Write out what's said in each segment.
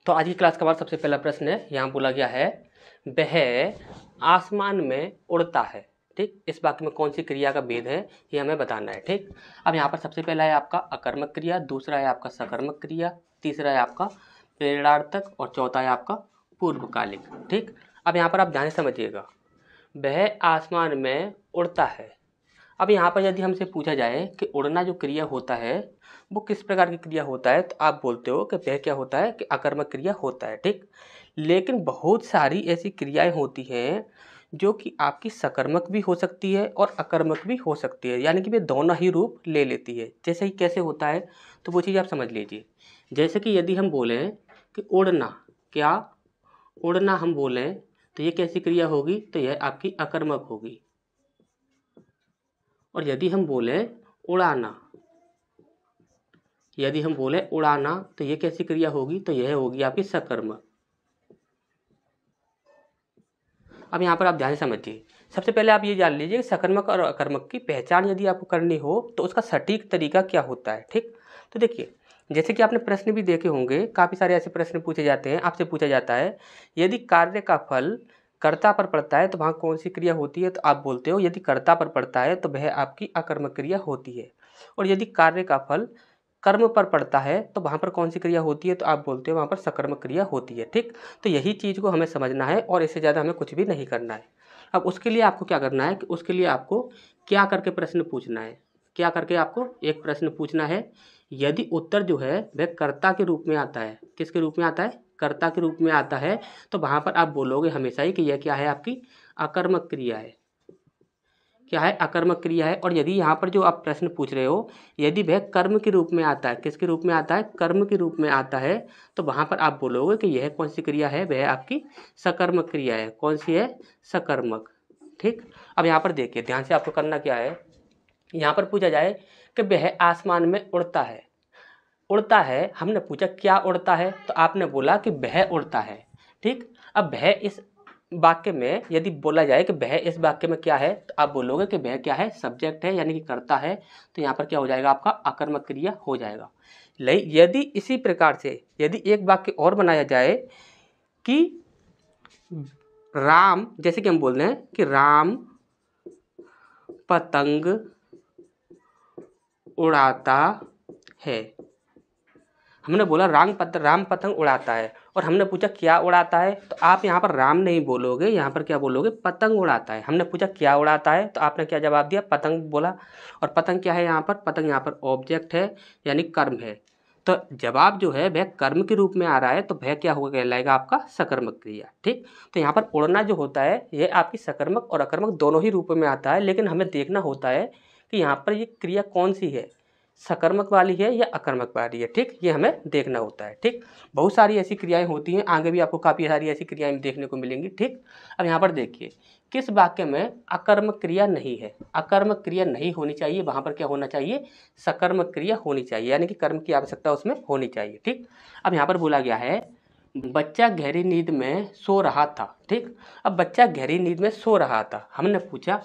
तो आज की क्लास का हमारा सबसे पहला प्रश्न है, यहाँ बोला गया है वह आसमान में उड़ता है। ठीक, इस वाक्य में कौन सी क्रिया का भेद है ये हमें बताना है। ठीक, अब यहाँ पर सबसे पहला है आपका अकर्मक क्रिया, दूसरा है आपका सकर्मक क्रिया, तीसरा है आपका प्रेरणार्थक और चौथा है आपका पूर्वकालिक। ठीक, अब यहाँ पर आप ध्यान से समझिएगा, वह आसमान में उड़ता है। अब यहाँ पर यदि हमसे पूछा जाए कि उड़ना जो क्रिया होता है वो किस प्रकार की क्रिया होता है, तो आप बोलते हो कि वह क्या होता है कि अकर्मक क्रिया होता है। ठीक, लेकिन बहुत सारी ऐसी क्रियाएं होती हैं जो कि आपकी सकर्मक भी हो सकती है और अकर्मक भी हो सकती है, यानी कि वे दोनों ही रूप ले लेती है। जैसे ही कैसे होता है तो वो चीज़ आप समझ लीजिए। जैसे कि यदि हम बोलें कि उड़ना, क्या उड़ना हम बोलें तो ये कैसी क्रिया होगी, तो यह आपकी अकर्मक होगी। और यदि हम बोलें उड़ाना, यदि हम बोले उड़ाना तो ये कैसी क्रिया होगी, तो यह होगी आपकी सकर्मक। अब यहाँ पर आप ध्यान से समझिए। सबसे पहले आप ये जान लीजिए कि सकर्मक और अकर्मक की पहचान यदि आपको करनी हो तो उसका सटीक तरीका क्या होता है। ठीक, तो देखिए, जैसे कि आपने प्रश्न भी देखे होंगे, काफ़ी सारे ऐसे प्रश्न पूछे जाते हैं, आपसे पूछा जाता है यदि कार्य का फल कर्ता पर पड़ता है तो वहाँ कौन सी क्रिया होती है, तो आप बोलते हो यदि कर्ता पर पड़ता है तो वह आपकी अकर्मक क्रिया होती है। और यदि कार्य का फल कर्म पर पड़ता है तो वहाँ पर कौन सी क्रिया होती है, तो आप बोलते हो वहाँ पर सकर्मक क्रिया होती है। ठीक, तो यही चीज़ को हमें समझना है और इससे ज़्यादा हमें कुछ भी नहीं करना है। अब उसके लिए आपको क्या करना है कि उसके लिए आपको क्या करके प्रश्न पूछना है, क्या करके आपको एक प्रश्न पूछना है। यदि उत्तर जो है वह कर्ता के रूप में आता है, किसके रूप में आता है, कर्ता के रूप में आता है, तो वहाँ पर आप बोलोगे हमेशा ही कि यह क्या है, आपकी अकर्मक क्रिया है। क्या है, अकर्मक क्रिया है। और यदि यहाँ पर जो आप प्रश्न पूछ रहे हो यदि वह कर्म के रूप में आता है, किसके रूप में आता है, कर्म के रूप में आता है, तो वहाँ पर आप बोलोगे कि यह कौन सी क्रिया है, वह आपकी सकर्मक क्रिया है। कौन सी है, सकर्मक। ठीक, अब यहाँ पर देखिए ध्यान से, आपको करना क्या है, यहाँ पर पूछा जाए कि वह आसमान में उड़ता है। उड़ता है, हमने पूछा क्या उड़ता है, तो आपने बोला कि वह उड़ता है। ठीक, अब वह इस वाक्य में यदि बोला जाए कि वह इस वाक्य में क्या है, तो आप बोलोगे कि वह क्या है, सब्जेक्ट है, यानी कि करता है। तो यहाँ पर क्या हो जाएगा, आपका अकर्मक क्रिया हो जाएगा। यदि इसी प्रकार से यदि एक वाक्य और बनाया जाए कि राम, जैसे कि हम बोल रहे हैं कि राम पतंग उड़ाता है, हमने बोला राम पतंग उड़ाता है और हमने पूछा क्या उड़ाता है, तो आप यहाँ पर राम नहीं बोलोगे, यहाँ पर क्या बोलोगे, पतंग उड़ाता है। हमने पूछा क्या उड़ाता है, तो आपने क्या जवाब दिया, पतंग बोला। और पतंग क्या है यहाँ पर, पतंग यहाँ पर ऑब्जेक्ट है, यानी कर्म है। तो जवाब जो है वह कर्म के रूप में आ रहा है, तो वह क्या होगा, कहलाएगा आपका सकर्मक क्रिया। ठीक, तो यहाँ पर उड़ना जो होता है यह आपकी सकर्मक और अकर्मक दोनों ही रूपों में आता है, लेकिन हमें देखना होता है कि यहाँ पर ये क्रिया कौन सी है, सकर्मक वाली है या अकर्मक वाली है। ठीक, ये हमें देखना होता है। ठीक, बहुत सारी ऐसी क्रियाएं होती हैं, आगे भी आपको काफ़ी सारी ऐसी क्रियाएं देखने को मिलेंगी। ठीक, अब यहाँ पर देखिए किस वाक्य में अकर्मक क्रिया नहीं है, अकर्मक क्रिया नहीं होनी चाहिए, वहाँ पर क्या होना चाहिए, सकर्मक क्रिया होनी चाहिए, यानी कि कर्म की आवश्यकता उसमें होनी चाहिए। ठीक, अब यहाँ पर बोला गया है बच्चा गहरी नींद में सो रहा था। ठीक, अब बच्चा गहरी नींद में सो रहा था, हमने पूछा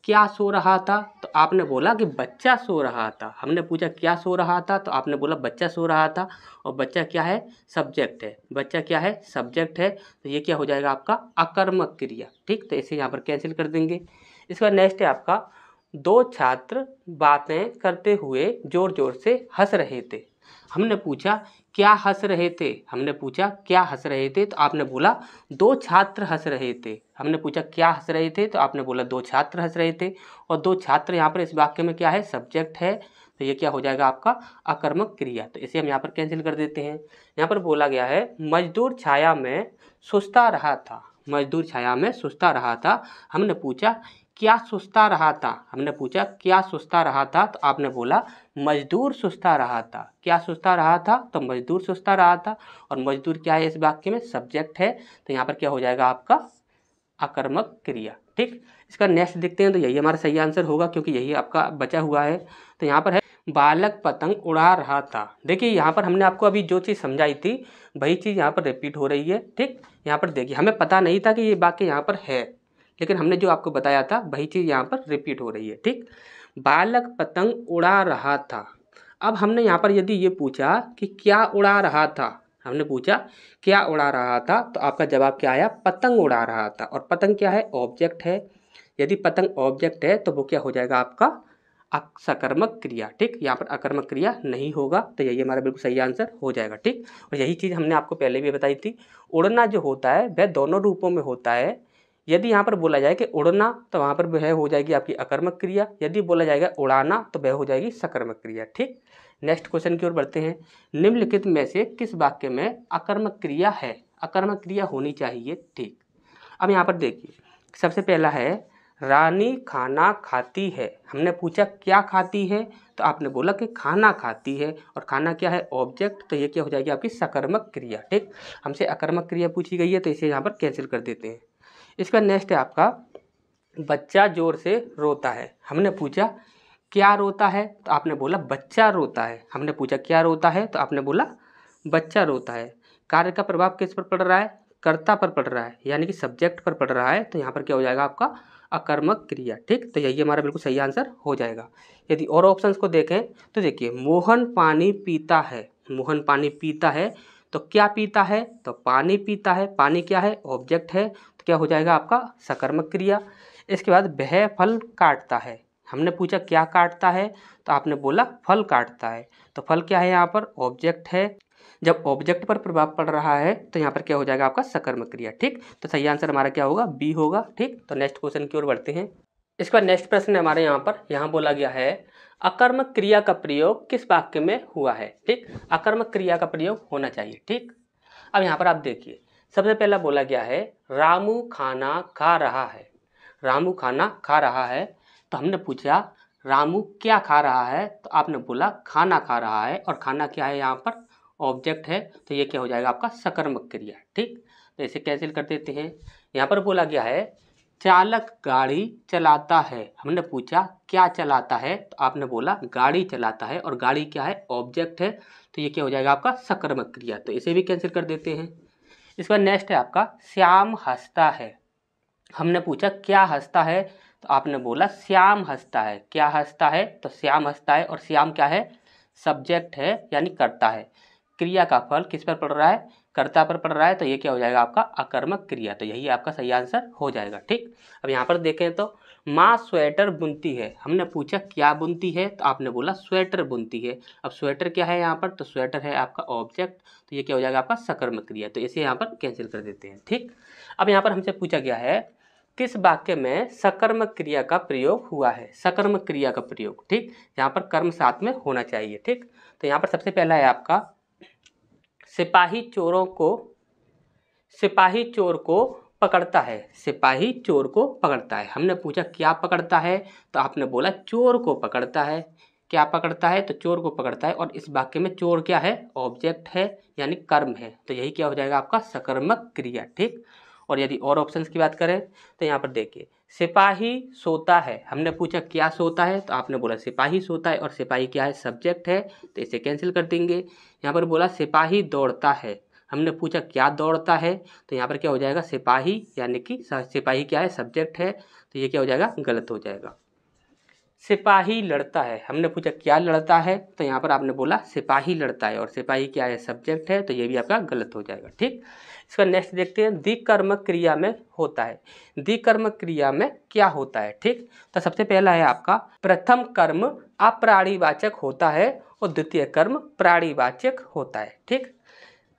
क्या सो रहा था, तो आपने बोला कि बच्चा सो रहा था। हमने पूछा क्या सो रहा था, तो आपने बोला बच्चा सो रहा था। और बच्चा क्या है, सब्जेक्ट है, बच्चा क्या है, सब्जेक्ट है, तो ये क्या हो जाएगा आपका अकर्मक क्रिया। ठीक, तो इसे यहाँ पर कैंसिल कर देंगे। इसके बाद नेक्स्ट है आपका दो छात्र बातें करते हुए जोर जोर से हंस रहे थे। हमने पूछा क्या हंस रहे थे, हमने पूछा क्या हंस रहे थे, तो आपने बोला दो छात्र हंस रहे थे। हमने पूछा क्या हंस रहे थे, तो आपने बोला दो छात्र हंस रहे थे। और दो छात्र यहाँ पर इस वाक्य में क्या है, सब्जेक्ट है, तो ये क्या हो जाएगा आपका अकर्मक क्रिया। तो इसे हम यहाँ पर कैंसिल कर देते हैं। यहाँ पर बोला गया है मजदूर छाया में सुस्ता रहा था, मजदूर छाया में सुस्ता रहा था। हमने पूछा क्या सुस्ता रहा था, हमने पूछा क्या सुस्ता रहा था, तो आपने बोला मजदूर सुस्ता रहा था। क्या सुस्ता रहा था, तो मजदूर सुस्ता रहा था। और मजदूर क्या है, इस वाक्य में सब्जेक्ट है, तो यहाँ पर क्या हो जाएगा आपका अकर्मक क्रिया। ठीक, इसका नेक्स्ट देखते हैं, तो यही हमारा सही आंसर होगा क्योंकि यही आपका बचा हुआ है। तो यहाँ पर है बालक पतंग उड़ा रहा था। देखिए यहाँ पर हमने आपको अभी जो चीज़ समझाई थी वही चीज़ यहाँ पर रिपीट हो रही है। ठीक, यहाँ पर देखिए हमें पता नहीं था कि ये वाक्य यहाँ पर है, लेकिन हमने जो आपको बताया था वही चीज़ यहाँ पर रिपीट हो रही है। ठीक, बालक पतंग उड़ा रहा था। अब हमने यहाँ पर यदि ये पूछा कि क्या उड़ा रहा था, हमने पूछा क्या उड़ा रहा था, तो आपका जवाब क्या आया, पतंग उड़ा रहा था। और पतंग क्या है, ऑब्जेक्ट है। यदि पतंग ऑब्जेक्ट है तो वो क्या हो जाएगा आपका, सकर्मक क्रिया। ठीक, यहाँ पर अकर्मक क्रिया नहीं होगा, तो यही हमारा बिल्कुल सही आंसर हो जाएगा। ठीक, और यही चीज़ हमने आपको पहले भी बताई थी। उड़ना जो होता है वह दोनों रूपों में होता है। यदि यहाँ पर बोला जाए कि उड़ना, तो वहाँ पर वह हो जाएगी आपकी अकर्मक क्रिया। यदि बोला जाएगा उड़ाना, तो वह हो जाएगी सकर्मक क्रिया। ठीक, नेक्स्ट क्वेश्चन की ओर बढ़ते हैं। निम्नलिखित में से किस वाक्य में अकर्मक क्रिया है, अकर्मक क्रिया होनी चाहिए। ठीक, अब यहाँ पर देखिए, सबसे पहला है रानी खाना खाती है। हमने पूछा क्या खाती है, तो आपने बोला कि खाना खाती है, और खाना क्या है, ऑब्जेक्ट, तो ये क्या हो जाएगी आपकी सकर्मक क्रिया। ठीक, हमसे अकर्मक क्रिया पूछी गई है, तो इसे यहाँ पर कैंसिल कर देते हैं। इसका नेक्स्ट है आपका बच्चा जोर से रोता है। हमने पूछा क्या रोता है, तो आपने बोला बच्चा रोता है। हमने पूछा क्या रोता है, तो आपने बोला बच्चा रोता है। कार्य का प्रभाव किस पर पड़ रहा है, कर्ता पर पड़ रहा है, यानी कि सब्जेक्ट पर पड़ रहा है, तो यहाँ पर क्या हो जाएगा आपका अकर्मक क्रिया। ठीक, तो यही हमारा बिल्कुल सही आंसर हो जाएगा। यदि और ऑप्शंस को देखें तो देखिए, मोहन पानी पीता है, मोहन पानी पीता है, तो क्या पीता है, तो पानी पीता है। पानी क्या है, ऑब्जेक्ट है, तो क्या हो जाएगा आपका सकर्मक क्रिया। इसके बाद वह फल काटता है। हमने पूछा क्या काटता है, तो आपने बोला फल काटता है, तो फल क्या है, यहाँ पर ऑब्जेक्ट है। जब ऑब्जेक्ट पर प्रभाव पड़ रहा है तो यहाँ पर क्या हो जाएगा आपका सकर्मक क्रिया। ठीक, तो सही आंसर हमारा क्या होगा, बी होगा। ठीक, तो नेक्स्ट क्वेश्चन की ओर बढ़ते हैं। इसका नेक्स्ट प्रश्न हमारे यहाँ बोला गया है अकर्मक क्रिया का प्रयोग किस वाक्य में हुआ है। ठीक, अकर्मक क्रिया का प्रयोग होना चाहिए। ठीक, अब यहाँ पर आप देखिए, सबसे पहला बोला गया है रामू खाना खा रहा है। रामू खाना खा रहा है, तो हमने पूछा रामू क्या खा रहा है, तो आपने बोला खाना खा रहा है, और खाना क्या है, यहाँ पर ऑब्जेक्ट है, तो ये क्या हो जाएगा आपका सकर्मक क्रिया। ठीक, तो इसे कैंसिल कर देते हैं। यहाँ पर बोला गया है चालक गाड़ी चलाता है। हमने पूछा क्या चलाता है, तो आपने बोला गाड़ी चलाता है, और गाड़ी क्या है, ऑब्जेक्ट है, तो ये क्या हो जाएगा आपका सकर्मक क्रिया, तो इसे भी कैंसिल कर देते हैं। इसके बाद नेक्स्ट है आपका श्याम हंसता है। हमने पूछा क्या हंसता है, तो आपने बोला श्याम हंसता है। क्या हंसता है, तो श्याम हंसता है, और श्याम क्या है, सब्जेक्ट है, यानी कर्ता है। क्रिया का फल किस पर पड़ रहा है, कर्ता पर पड़ रहा है, तो ये क्या हो जाएगा आपका अकर्मक क्रिया, तो यही आपका सही आंसर हो जाएगा। ठीक, अब यहाँ पर देखें तो माँ स्वेटर बुनती है। हमने पूछा क्या बुनती है, तो आपने बोला स्वेटर बुनती है। अब स्वेटर क्या है यहाँ पर, तो स्वेटर है आपका ऑब्जेक्ट, तो ये क्या हो जाएगा आपका सकर्मक क्रिया, तो इसे यहाँ पर कैंसिल कर देते हैं। ठीक, अब यहाँ पर हमसे पूछा गया है किस वाक्य में सकर्मक क्रिया का प्रयोग हुआ है, सकर्मक क्रिया का प्रयोग। ठीक, यहाँ पर कर्म साथ में होना चाहिए। ठीक, तो यहाँ पर सबसे पहला है आपका सिपाही चोर को पकड़ता है। सिपाही चोर को पकड़ता है। हमने पूछा क्या पकड़ता है, तो आपने बोला चोर को पकड़ता है। क्या पकड़ता है, तो चोर को पकड़ता है, और इस वाक्य में चोर क्या है, ऑब्जेक्ट है, यानी कर्म है, तो यही क्या हो जाएगा आपका सकर्मक क्रिया। ठीक, और यदि और ऑप्शंस की बात करें तो यहाँ पर देखिए सिपाही सोता है। हमने पूछा क्या सोता है, तो आपने बोला सिपाही सोता है, और सिपाही क्या है, सब्जेक्ट है, तो इसे कैंसिल कर देंगे। यहाँ पर बोला सिपाही दौड़ता है। हमने पूछा क्या दौड़ता है, तो यहाँ पर क्या हो जाएगा सिपाही, यानी कि सिपाही क्या है, सब्जेक्ट है, तो ये क्या हो जाएगा, गलत हो जाएगा। सिपाही लड़ता है। हमने पूछा क्या लड़ता है, तो यहाँ पर आपने बोला सिपाही लड़ता है, और सिपाही क्या है, सब्जेक्ट है, तो ये भी आपका गलत हो जाएगा। ठीक, इसका नेक्स्ट देखते हैं द्विकर्मक क्रिया में होता है। द्विकर्मक क्रिया में क्या होता है। ठीक, तो सबसे पहला है आपका प्रथम कर्म अप्राणीवाचक होता है, और द्वितीय कर्म प्राणीवाचक होता है। ठीक,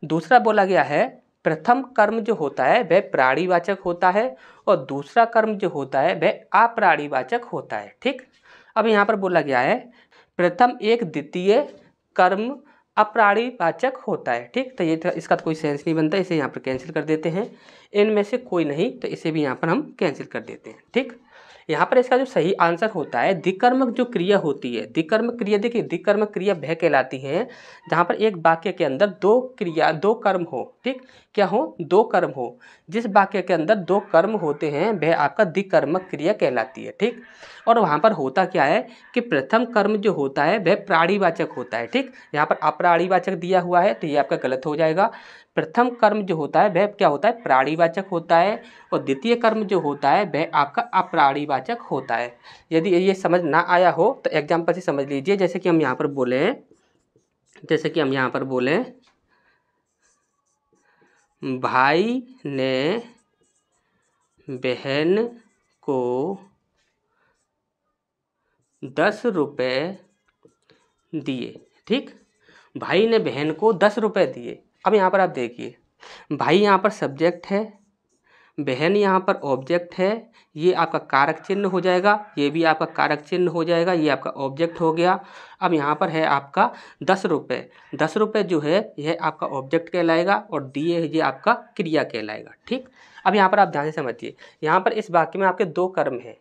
दूसरा बोला गया है प्रथम कर्म जो होता है वह प्राणीवाचक होता है, और दूसरा कर्म जो होता है वह अप्राणीवाचक होता है। ठीक, अब यहाँ पर बोला गया है प्रथम एक द्वितीय कर्म अप्राणीवाचक होता है। ठीक, तो ये इसका तो कोई सेंस नहीं बनता, इसे यहाँ पर कैंसिल कर देते हैं। इनमें से कोई नहीं, तो इसे भी यहाँ पर हम कैंसिल कर देते हैं। ठीक, यहाँ पर इसका जो सही आंसर होता है द्विकर्मक जो क्रिया होती है, द्विकर्मक क्रिया, देखिए द्विकर्मक क्रिया वह कहलाती है जहाँ पर एक वाक्य के अंदर दो कर्म हो। ठीक, क्या हो, दो कर्म हो। जिस वाक्य के अंदर दो कर्म होते हैं वह आपका द्विकर्मक क्रिया कहलाती है। ठीक, और वहाँ पर होता क्या है कि प्रथम कर्म जो होता है वह प्राणीवाचक होता है। ठीक, यहाँ पर अप्राणीवाचक दिया हुआ है, तो ये आपका गलत हो जाएगा। प्रथम कर्म जो होता है वह क्या होता है, प्राणीवाचक होता है, और द्वितीय कर्म जो होता है वह आपका अप्राणीवाचक होता है। यदि ये समझ ना आया हो तो एग्जाम्पल से समझ लीजिए, जैसे कि हम यहाँ पर बोले भाई ने बहन को 10 रुपये दिए। ठीक, भाई ने बहन को 10 रुपये दिए। अब यहाँ पर आप देखिए, भाई यहाँ पर सब्जेक्ट है, बहन यहाँ पर ऑब्जेक्ट है, ये आपका कारक चिन्ह हो जाएगा, ये भी आपका कारक चिन्ह हो जाएगा, ये आपका ऑब्जेक्ट हो गया। अब यहाँ पर है आपका 10 रुपये। 10 रुपये जो है यह आपका ऑब्जेक्ट कहलाएगा और दिए ये आपका क्रिया कहलाएगा। ठीक, अब यहाँ पर आप ध्यान से समझिए, यहाँ पर इस वाक्य में आपके दो कर्म है।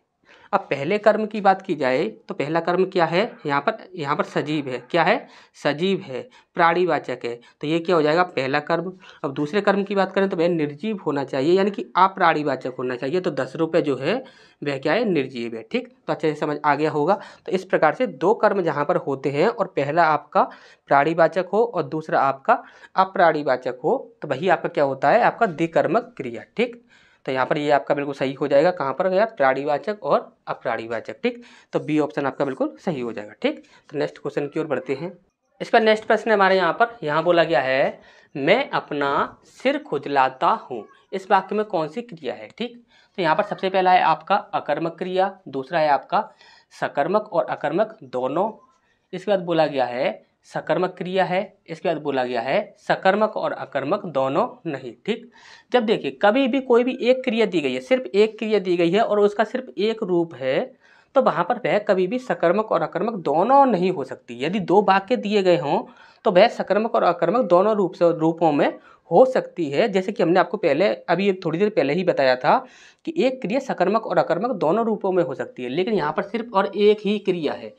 अब पहले कर्म की बात की जाए तो पहला कर्म क्या है, यहाँ पर सजीव है। क्या है, सजीव है, प्राणीवाचक है, तो ये क्या हो जाएगा, पहला कर्म। अब दूसरे कर्म की बात करें तो वह निर्जीव होना चाहिए, यानी कि अप्राणीवाचक होना चाहिए। तो 10 रुपये जो है वह क्या है, निर्जीव है। ठीक, तो अच्छे से समझ आ गया होगा। तो इस प्रकार से दो कर्म जहाँ पर होते हैं और पहला आपका प्राणीवाचक हो और दूसरा आपका अप्राणीवाचक हो, तो वही आपका क्या होता है, आपका द्विकर्मक क्रिया। ठीक, तो यहाँ पर ये आपका बिल्कुल सही हो जाएगा। कहाँ पर गया, प्राणीवाचक और अप्राणीवाचक। ठीक, तो बी ऑप्शन आपका बिल्कुल सही हो जाएगा। ठीक, तो नेक्स्ट क्वेश्चन की ओर बढ़ते हैं। इसका नेक्स्ट प्रश्न हमारे यहाँ बोला गया है, मैं अपना सिर खुजलाता हूँ। इस वाक्य में कौन सी क्रिया है। ठीक, तो यहाँ पर सबसे पहला है आपका अकर्मक क्रिया, दूसरा है आपका सकर्मक और अकर्मक दोनों। इसके बाद बोला गया है सकर्मक क्रिया है, इसके बाद बोला गया है सकर्मक और अकर्मक दोनों नहीं। ठीक, जब देखिए कभी भी कोई भी एक क्रिया दी गई है, सिर्फ एक क्रिया दी गई है और उसका सिर्फ एक रूप है, तो वहाँ पर वह कभी भी सकर्मक और अकर्मक दोनों नहीं हो सकती। यदि दो वाक्य दिए गए हों तो वह सकर्मक और अकर्मक दोनों रूपों में हो सकती है। जैसे कि हमने आपको पहले अभी थोड़ी देर पहले ही बताया था कि एक क्रिया सकर्मक और अकर्मक दोनों रूपों में हो सकती है, लेकिन यहाँ पर सिर्फ और एक ही क्रिया है,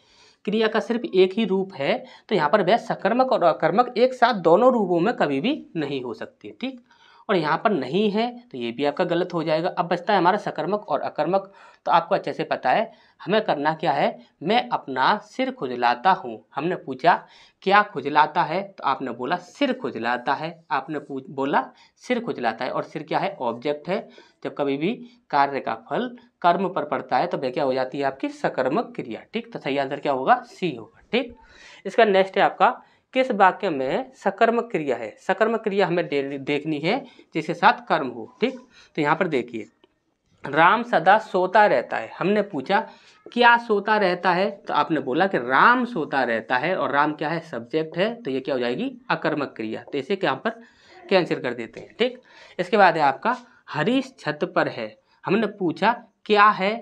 क्रिया का सिर्फ एक ही रूप है, तो यहाँ पर वह सकर्मक और अकर्मक एक साथ दोनों रूपों में कभी भी नहीं हो सकती है। ठीक, और यहाँ पर नहीं है तो ये भी आपका गलत हो जाएगा। अब बचता है हमारा सकर्मक और अकर्मक। तो आपको अच्छे से पता है हमें करना क्या है, मैं अपना सिर खुजलाता हूँ। हमने पूछा क्या खुजलाता है, तो आपने बोला सिर खुजलाता है। आपने बोला सिर खुजलाता है, और सिर क्या है, ऑब्जेक्ट है। जब कभी भी कार्य का फल कर्म पर पड़ता है तो वह क्या हो जाती है, आपकी सकर्मक क्रिया। ठीक, तो सही आंसर क्या होगा, सी होगा। ठीक, इसका नेक्स्ट है आपका, किस वाक्य में सकर्मक क्रिया है। सकर्मक क्रिया हमें देखनी है जिसके साथ कर्म हो। ठीक, तो यहाँ पर देखिए, राम सदा सोता रहता है। हमने पूछा क्या सोता रहता है, तो आपने बोला कि राम सोता रहता है, और राम क्या है, सब्जेक्ट है, तो ये क्या हो जाएगी, अकर्मक क्रिया। तो इसे यहाँ पर कैंसिल कर देते हैं। ठीक, इसके बाद है आपका हरीश छत पर है। हमने पूछा क्या है,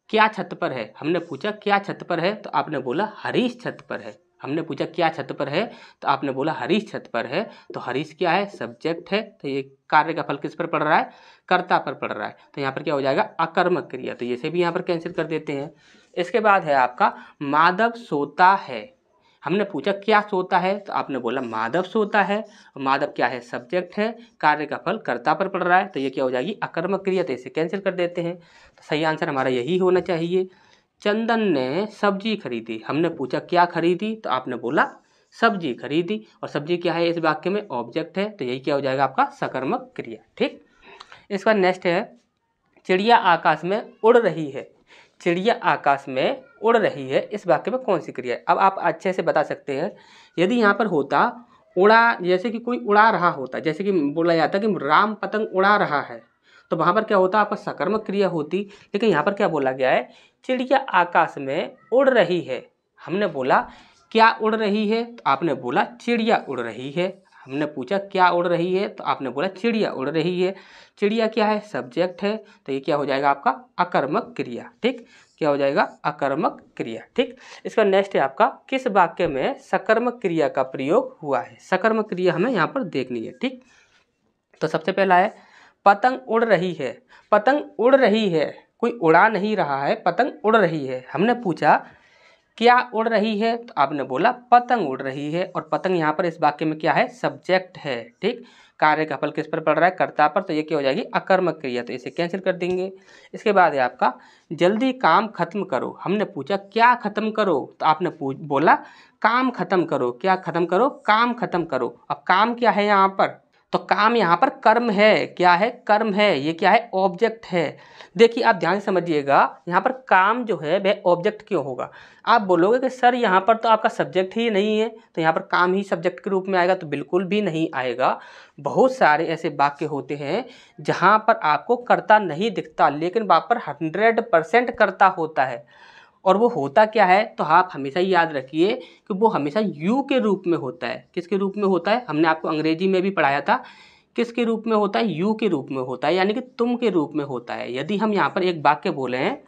क्या छत पर है। हमने पूछा क्या छत पर है, तो आपने बोला हरीश छत पर है। हमने पूछा क्या छत पर है, तो आपने बोला हरीश छत पर है। तो हरीश क्या है, सब्जेक्ट है, तो ये कार्य का फल किस पर पड़ रहा है, कर्ता पर पड़ रहा है, तो यहाँ पर क्या हो जाएगा, अकर्मक क्रिया। तो ये से भी यहाँ पर कैंसिल कर देते हैं। इसके बाद है आपका माधव सोता है। हमने पूछा क्या सोता है, तो आपने बोला माधव सोता है। माधव क्या है, सब्जेक्ट है, कार्य का फल कर्ता पर पड़ रहा है, तो ये क्या हो जाएगी, अकर्मक क्रिया। तो इसे कैंसिल कर देते हैं। तो सही आंसर हमारा यही होना चाहिए। चंदन ने सब्जी खरीदी। हमने पूछा क्या खरीदी, तो आपने बोला सब्जी खरीदी, और सब्जी क्या है, इस वाक्य में ऑब्जेक्ट है, तो यही क्या हो जाएगा, आपका सकर्मक क्रिया। ठीक, इसका नेक्स्ट है, चिड़िया आकाश में उड़ रही है। चिड़िया आकाश में उड़ रही है, इस वाक्य में कौन सी क्रिया है। अब आप अच्छे से बता सकते हैं, यदि यहाँ पर होता उड़ा, जैसे कि कोई उड़ा रहा होता, जैसे कि बोला जाता कि राम पतंग उड़ा रहा है, तो वहाँ पर क्या होता, आपका सकर्मक क्रिया होती। लेकिन यहाँ पर क्या बोला गया है, चिड़िया आकाश में उड़ रही है। हमने बोला क्या उड़ रही है, तो आपने बोला चिड़िया उड़ रही है। हमने पूछा क्या उड़ रही है, तो आपने बोला चिड़िया उड़ रही है। चिड़िया क्या है, सब्जेक्ट है, तो ये क्या हो जाएगा, आपका अकर्मक क्रिया। ठीक, क्या हो जाएगा, अकर्मक क्रिया। ठीक, इसका नेक्स्ट है आपका, किस वाक्य में सकर्मक क्रिया का प्रयोग हुआ है। सकर्मक क्रिया हमें यहाँ पर देखनी है। ठीक, तो सबसे पहला है पतंग उड़ रही है। पतंग उड़ रही है, कोई उड़ा नहीं रहा है, पतंग उड़ रही है। हमने पूछा क्या उड़ रही है, तो आपने बोला पतंग उड़ रही है, और पतंग यहाँ पर इस वाक्य में क्या है, सब्जेक्ट है। ठीक, कार्य का फल किस पर पड़ रहा है, कर्ता पर, तो ये क्या हो जाएगी, अकर्मक क्रिया। तो इसे कैंसिल कर देंगे। इसके बाद है आपका जल्दी काम खत्म करो। हमने पूछा क्या खत्म करो, तो आपने बोला काम खत्म करो। क्या खत्म करो, काम खत्म करो। अब काम क्या है यहाँ पर, तो तो काम यहाँ पर कर्म है, क्या है, कर्म है, ये क्या है, ऑब्जेक्ट है। देखिए आप ध्यान से समझिएगा, यहाँ पर काम जो है वह ऑब्जेक्ट क्यों होगा। आप बोलोगे कि सर यहाँ पर तो आपका सब्जेक्ट ही नहीं है, तो यहाँ पर काम ही सब्जेक्ट के रूप में आएगा, तो बिल्कुल भी नहीं आएगा। बहुत सारे ऐसे वाक्य होते हैं जहाँ पर आपको कर्ता नहीं दिखता, लेकिन वहाँ पर 100% कर्ता होता है। और वो होता क्या है, तो आप हमेशा ही याद रखिए कि वो हमेशा यू के रूप में होता है। किसके रूप में होता है, हमने आपको अंग्रेजी में भी पढ़ाया था, किसके रूप में होता है, यू के रूप में होता है, यानी कि तुम के रूप में होता है। यदि हम यहाँ पर एक वाक्य बोले हैं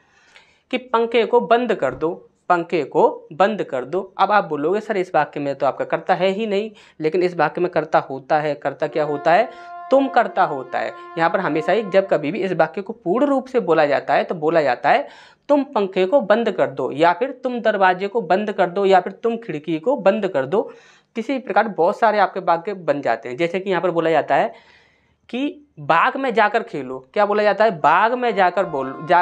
कि पंखे को बंद कर दो, पंखे को बंद कर दो, अब आप बोलोगे सर इस वाक्य में तो आपका कर्ता है ही नहीं, लेकिन इस वाक्य में कर्ता होता है। कर्ता क्या होता है, तुम कर्ता होता है। यहाँ पर हमेशा ही जब कभी भी इस वाक्य को पूर्ण रूप से बोला जाता है तो बोला जाता है तुम पंखे को बंद कर दो, या फिर तुम दरवाजे को बंद कर दो, या फिर तुम खिड़की को बंद कर दो। किसी प्रकार बहुत सारे आपके वाक्य बन जाते हैं। जैसे कि यहाँ पर बोला जाता है कि बाग में जाकर खेलो, क्या बोला जाता है, बाग में जाकर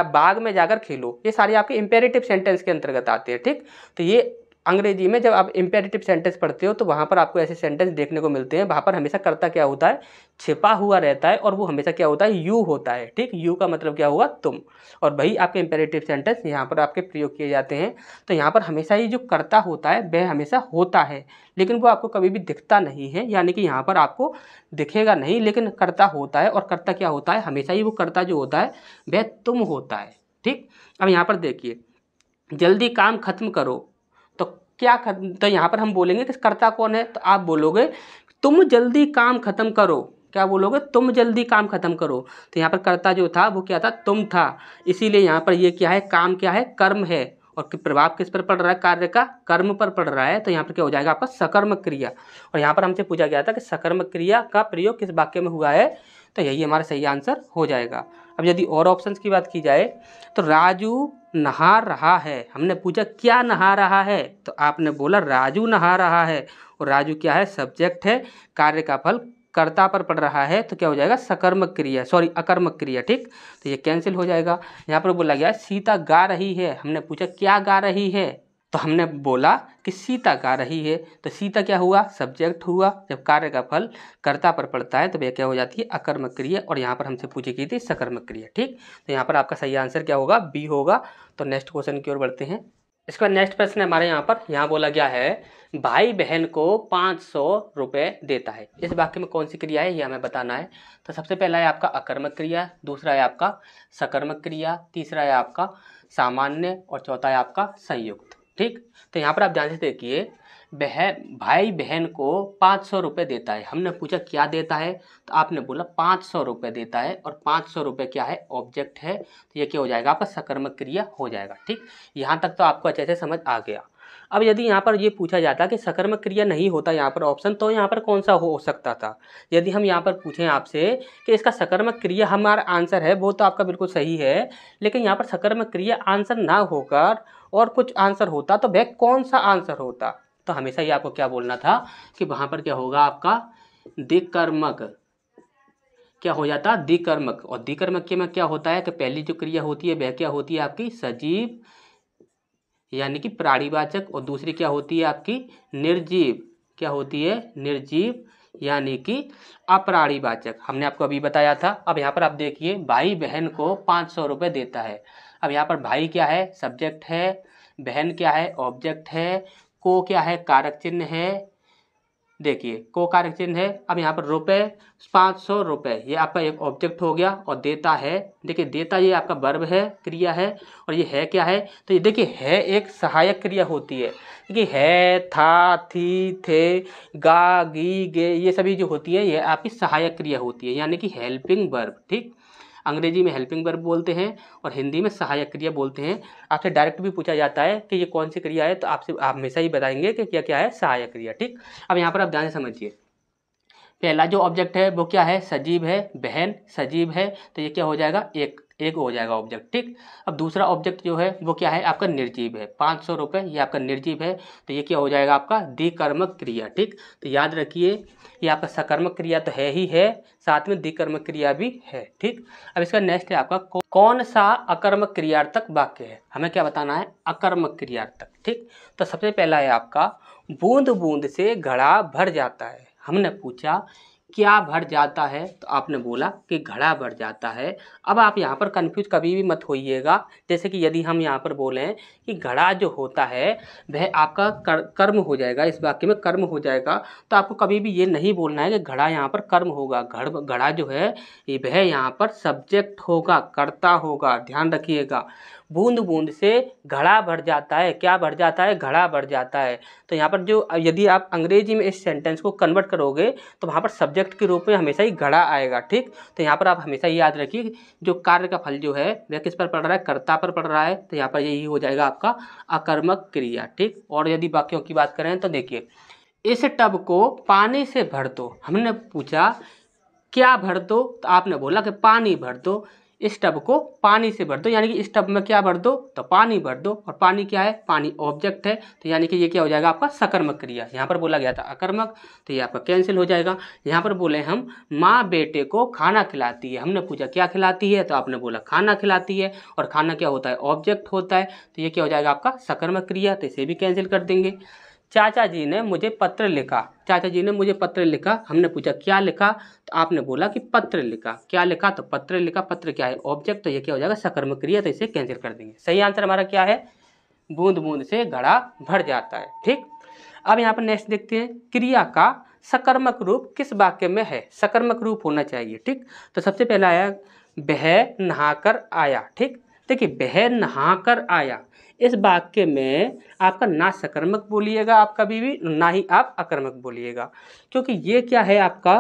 बाग में जाकर खेलो। ये सारे आपके इंपेरेटिव सेंटेंस के अंतर्गत आते हैं, ठीक। तो ये अंग्रेजी में जब आप इंपेरेटिव सेंटेंस पढ़ते हो तो वहाँ पर आपको ऐसे सेंटेंस देखने को मिलते हैं, वहाँ पर हमेशा कर्ता क्या होता है, छिपा हुआ रहता है, और वो हमेशा क्या होता है, यू होता है, ठीक। यू का मतलब क्या हुआ, तुम, और वही आपके इंपेरेटिव सेंटेंस यहाँ पर आपके प्रयोग किए जाते हैं। तो यहाँ पर हमेशा ही जो कर्ता होता है वह हमेशा होता है, लेकिन वो आपको कभी भी दिखता नहीं है, यानी कि यहाँ पर आपको दिखेगा नहीं, लेकिन कर्ता होता है। और कर्ता क्या होता है, हमेशा ही वो कर्ता जो होता है वह तुम होता है, ठीक। अब यहाँ पर देखिए, जल्दी काम खत्म करो, तो क्या तो यहाँ पर हम बोलेंगे कि कर्ता कौन है, तो आप बोलोगे तुम जल्दी काम खत्म करो। क्या बोलोगे, तुम जल्दी काम खत्म करो। तो यहाँ पर कर्ता जो था वो क्या था, तुम था, इसीलिए यहाँ पर ये क्या है, काम क्या है, कर्म है। और प्रभाव किस पर पड़ रहा है, कार्य का कर्म पर पड़ रहा है। तो यहाँ पर क्या हो जाएगा आपका सकर्मक क्रिया। और यहाँ पर हमसे पूछा गया था कि सकर्मक क्रिया का प्रयोग किस वाक्य में हुआ है, तो यही हमारा सही आंसर हो जाएगा। अब यदि और ऑप्शंस की बात की जाए तो राजू नहा रहा है, हमने पूछा क्या नहा रहा है, तो आपने बोला राजू नहा रहा है। और राजू क्या है, सब्जेक्ट है, कार्य का फल कर्ता पर पड़ रहा है, तो क्या हो जाएगा, सकर्मक क्रिया, सॉरी अकर्मक क्रिया, ठीक। तो ये कैंसिल हो जाएगा। यहाँ पर बोला गया सीता गा रही है, हमने पूछा क्या गा रही है, तो हमने बोला कि सीता गा रही है। तो सीता क्या हुआ, सब्जेक्ट हुआ। जब कार्य का फल कर्ता पर पड़ता है तो वह क्या हो जाती है, अकर्मक क्रिया। और यहाँ पर हमसे पूछी गई थी सकर्मक क्रिया, ठीक। तो यहाँ पर आपका सही आंसर क्या होगा, बी होगा। तो नेक्स्ट क्वेश्चन की ओर बढ़ते हैं। इसके बाद नेक्स्ट प्रश्न हमारे यहाँ बोला गया है भाई बहन को 500 रुपये देता है। इस वाक्य में कौन सी क्रिया है ये हमें बताना है। तो सबसे पहला है आपका अकर्मक क्रिया, दूसरा है आपका सकर्मक क्रिया, तीसरा है आपका सामान्य, और चौथा है आपका संयुक्त, ठीक। तो यहाँ पर आप ध्यान से देखिए, भाई बहन को 500 रुपये देता है। हमने पूछा क्या देता है, तो आपने बोला 500 रुपये देता है, और 500 रुपये क्या है, ऑब्जेक्ट है। तो ये क्या हो जाएगा, आपका सकर्मक क्रिया हो जाएगा, ठीक। यहाँ तक तो आपको अच्छे से समझ आ गया। अब यदि यहाँ पर ये पूछा जाता कि सकर्मक क्रिया नहीं होता यहाँ पर ऑप्शन, तो यहाँ पर कौन सा हो सकता था। यदि हम यहाँ पर पूछें आपसे कि इसका सकर्मक क्रिया हमारा आंसर है, वो तो आपका बिल्कुल सही है, लेकिन यहाँ पर सकर्मक क्रिया आंसर ना होकर और कुछ आंसर होता तो वह कौन सा आंसर होता। तो हमेशा ही आपको क्या बोलना था कि वहाँ पर क्या होगा, आपका दिकर्मक क्या हो जाता, दिकर्मक। और दिकर्मक के में क्या होता है कि पहली जो क्रिया होती है वह क्या होती है आपकी सजीव यानी कि प्राणीवाचक, और दूसरी क्या होती है आपकी निर्जीव, क्या होती है, निर्जीव यानी कि अप्राणीवाचक। हमने आपको अभी बताया था। अब यहाँ पर आप देखिए, भाई बहन को 500 रुपये देता है। अब यहाँ पर भाई क्या है, सब्जेक्ट है, बहन क्या है, ऑब्जेक्ट है, को क्या है, कारक चिन्ह है। देखिए को कारक चिन्ह है। अब यहाँ पर रुपए 500 रुपये, ये आपका एक ऑब्जेक्ट हो गया, और देता है, देखिए देता ये आपका वर्ब है, क्रिया है, और ये है क्या है, तो ये देखिए है एक सहायक क्रिया होती है। देखिए है, था, थी, थे, गा, गी, गे, ये सभी जो होती है ये आपकी सहायक क्रिया होती है, यानी कि हेल्पिंग वर्ब, ठीक। अंग्रेजी में हेल्पिंग वर्ब बोलते हैं और हिंदी में सहायक क्रिया बोलते हैं। आपसे डायरेक्ट भी पूछा जाता है कि ये कौन सी क्रिया है, तो आपसे आप हमेशा ही बताएंगे कि क्या क्या है, सहायक क्रिया, ठीक। अब यहाँ पर आप ध्यान से समझिए, पहला जो ऑब्जेक्ट है वो क्या है, सजीव है, बहन सजीव है, तो ये क्या हो जाएगा, एक हो जाएगा ऑब्जेक्ट, ठीक। अब दूसरा ऑब्जेक्ट जो है वो क्या है, आपका निर्जीव है, 500 रुपये, ये आपका निर्जीव है, तो ये क्या हो जाएगा, आपका दिकर्मक क्रिया, ठीक। तो याद रखिए ये आपका सकर्मक क्रिया तो है ही है, साथ में दिकर्मक क्रिया भी है, ठीक। अब इसका नेक्स्ट है आपका कौन सा अकर्मक क्रियार्थक वाक्य है। हमें क्या बताना है, अकर्मक क्रियार्थक, ठीक। तो सबसे पहला है आपका बूंद बूंद से घड़ा भर जाता है। हमने पूछा क्या भर जाता है, तो आपने बोला कि घड़ा भर जाता है। अब आप यहाँ पर कंफ्यूज कभी भी मत होइएगा। जैसे कि यदि हम यहाँ पर बोलें कि घड़ा जो होता है वह आपका कर्म हो जाएगा, इस वाक्य में कर्म हो जाएगा, तो आपको कभी भी ये नहीं बोलना है कि घड़ा यहाँ पर कर्म होगा। घड़ा जो है ये वह यहाँ पर सब्जेक्ट होगा, कर्ता होगा, ध्यान रखिएगा। बूंद बूंद से घड़ा भर जाता है, क्या भर जाता है, घड़ा भर जाता है। तो यहाँ पर जो यदि आप अंग्रेजी में इस सेंटेंस को कन्वर्ट करोगे तो वहाँ पर सब्जेक्ट के रूप में हमेशा ही घड़ा आएगा, ठीक। तो यहाँ पर आप हमेशा ही याद रखिए जो कार्य का फल जो है वह किस पर पड़ रहा है, कर्ता पर पड़ रहा है। तो यहाँ पर यही हो जाएगा आपका अकर्मक क्रिया, ठीक। और यदि वाक्यों की बात करें तो देखिए, इस टब को पानी से भर दो। हमने पूछा क्या भर दो, तो आपने बोला कि पानी भर दो। इस टब को पानी से भर दो, यानी कि इस टब में क्या भर दो, तो पानी भर दो। और पानी क्या है, पानी ऑब्जेक्ट है, तो यानी कि ये क्या हो जाएगा आपका सकर्मक क्रिया। यहाँ पर बोला गया था अकर्मक, तो ये आपका कैंसिल हो जाएगा। यहाँ पर बोले हम माँ बेटे को खाना खिलाती है। हमने पूछा क्या खिलाती है, तो आपने बोला खाना खिलाती है। और खाना क्या होता है, ऑब्जेक्ट होता है, तो ये क्या हो जाएगा आपका सकर्मक क्रिया, तो इसे भी कैंसिल कर देंगे। चाचा जी ने मुझे पत्र लिखा। चाचा जी ने मुझे पत्र लिखा। हमने पूछा क्या लिखा, तो आपने बोला कि पत्र लिखा। क्या लिखा, तो पत्र लिखा। पत्र क्या है, ऑब्जेक्ट, तो ये क्या हो जाएगा सकर्मक क्रिया, तो इसे कैंसिल कर देंगे। सही आंसर हमारा क्या है, बूंद बूंद से घड़ा भर जाता है, ठीक। अब यहाँ पर नेक्स्ट देखते हैं, क्रिया का सकर्मक रूप किस वाक्य में है। सकर्मक रूप होना चाहिए, ठीक। तो सबसे पहला आया वह नहाकर आया, ठीक। देखिए वह नहाकर आया, इस वाक्य में आपका ना सकर्मक बोलिएगा आप कभी भी, ना ही आप अकर्मक बोलिएगा, क्योंकि ये क्या है आपका,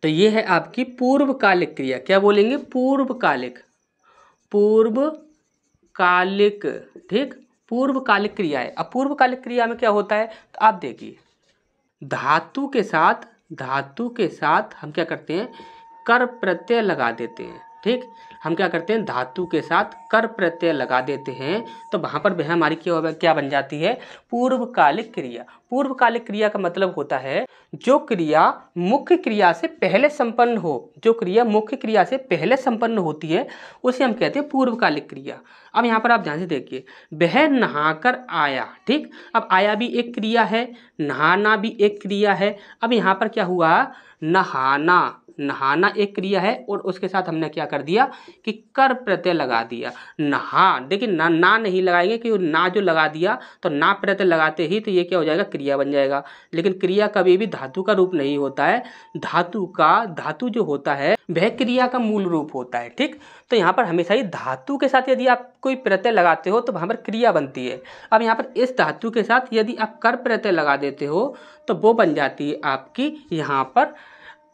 तो ये है आपकी पूर्वकालिक क्रिया। क्या बोलेंगे, पूर्वकालिक, पूर्वकालिक, ठीक। पूर्वकालिक क्रिया है। अब पूर्वकालिक क्रिया में क्या होता है, तो आप देखिए धातु के साथ हम क्या करते हैं, कर प्रत्यय लगा देते हैं, ठीक। हम क्या करते हैं, धातु के साथ कर प्रत्यय लगा देते हैं, तो वहाँ पर वह हमारी क्या बन जाती है, पूर्वकालिक क्रिया। पूर्वकालिक क्रिया का मतलब होता है जो क्रिया मुख्य क्रिया से पहले संपन्न हो, जो क्रिया मुख्य क्रिया से पहले संपन्न होती है उसे हम कहते हैं पूर्वकालिक क्रिया। अब यहाँ पर आप ध्यान से देखिए, वह नहाकर आया, ठीक। अब आया भी एक क्रिया है, नहाना भी एक क्रिया है। अब यहाँ पर क्या हुआ, नहाना एक क्रिया है, और उसके साथ हमने क्या कर दिया कि कर प्रत्यय लगा दिया। नहा, देखिए ना नहीं लगाएंगे कि ना जो लगा दिया, तो ना प्रत्यय लगाते ही तो ये क्या हो जाएगा, क्रिया बन जाएगा। लेकिन क्रिया कभी भी धातु का रूप नहीं होता है। धातु जो होता है वह क्रिया का मूल रूप होता है, ठीक। तो यहाँ पर हमेशा ही धातु के साथ यदि आप कोई प्रत्यय लगाते हो तो वहाँ पर क्रिया बनती है। अब यहाँ पर इस धातु के साथ यदि आप कर प्रत्यय लगा देते हो तो वो बन जाती है आपकी यहाँ पर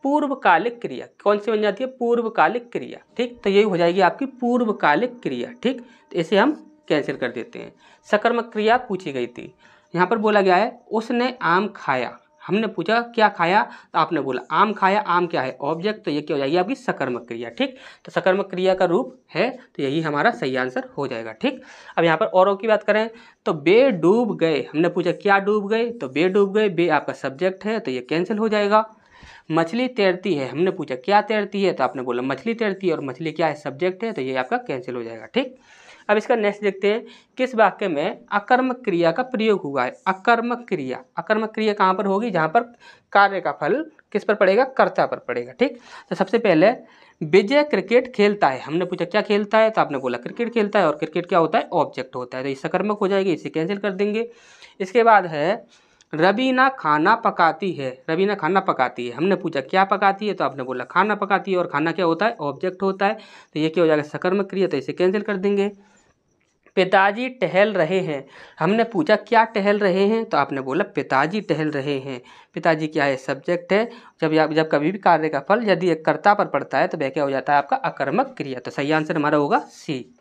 पूर्वकालिक क्रिया। कौन सी बन जाती है, पूर्वकालिक क्रिया, ठीक। तो यही हो जाएगी आपकी पूर्वकालिक क्रिया, ठीक। तो इसे हम कैंसिल कर देते हैं। सकर्मक क्रिया पूछी गई थी, यहाँ पर बोला गया है उसने आम खाया। हमने पूछा क्या खाया, तो आपने बोला आम खाया। आम क्या है, ऑब्जेक्ट, तो ये क्या हो जाएगी आपकी सकर्मक क्रिया, ठीक। तो सकर्मक क्रिया का रूप है, तो यही हमारा सही आंसर हो जाएगा, ठीक। अब यहाँ पर औरों की बात करें तो बे डूब गए। हमने पूछा क्या डूब गए, तो बे डूब गए। बे आपका सब्जेक्ट है, तो ये कैंसिल हो जाएगा। मछली तैरती है। हमने पूछा क्या तैरती है, तो आपने बोला मछली तैरती है, और मछली क्या है, सब्जेक्ट है, तो ये आपका कैंसिल हो जाएगा, ठीक। अब इसका नेक्स्ट देखते हैं, किस वाक्य में अकर्मक क्रिया का प्रयोग हुआ है। अकर्मक क्रिया कहाँ पर होगी, जहाँ पर कार्य का फल किस पर पड़ेगा, कर्ता पर पड़ेगा, ठीक। तो सबसे पहले विजय क्रिकेट खेलता है। हमने पूछा क्या खेलता है, तो आपने बोला क्रिकेट खेलता है, और क्रिकेट क्या होता है, ऑब्जेक्ट होता है, तो ये सकर्मक हो जाएगी, इसे कैंसिल कर देंगे। इसके बाद है रबीना खाना पकाती है। रबीना खाना पकाती है। हमने पूछा क्या पकाती है, तो आपने बोला खाना पकाती है, और खाना क्या होता है, ऑब्जेक्ट होता है, तो ये क्या हो जाएगा, सकर्मक क्रिया, तो इसे कैंसिल कर देंगे। पिताजी टहल रहे हैं। हमने पूछा क्या टहल रहे हैं, तो आपने बोला पिताजी टहल रहे हैं। पिताजी क्या है, सब्जेक्ट है। जब कभी भी कार्य का फल यदि एक कर्ता पर पड़ता है तो वह क्या हो जाता है आपका अकर्मक क्रिया। तो सही आंसर हमारा होगा सी।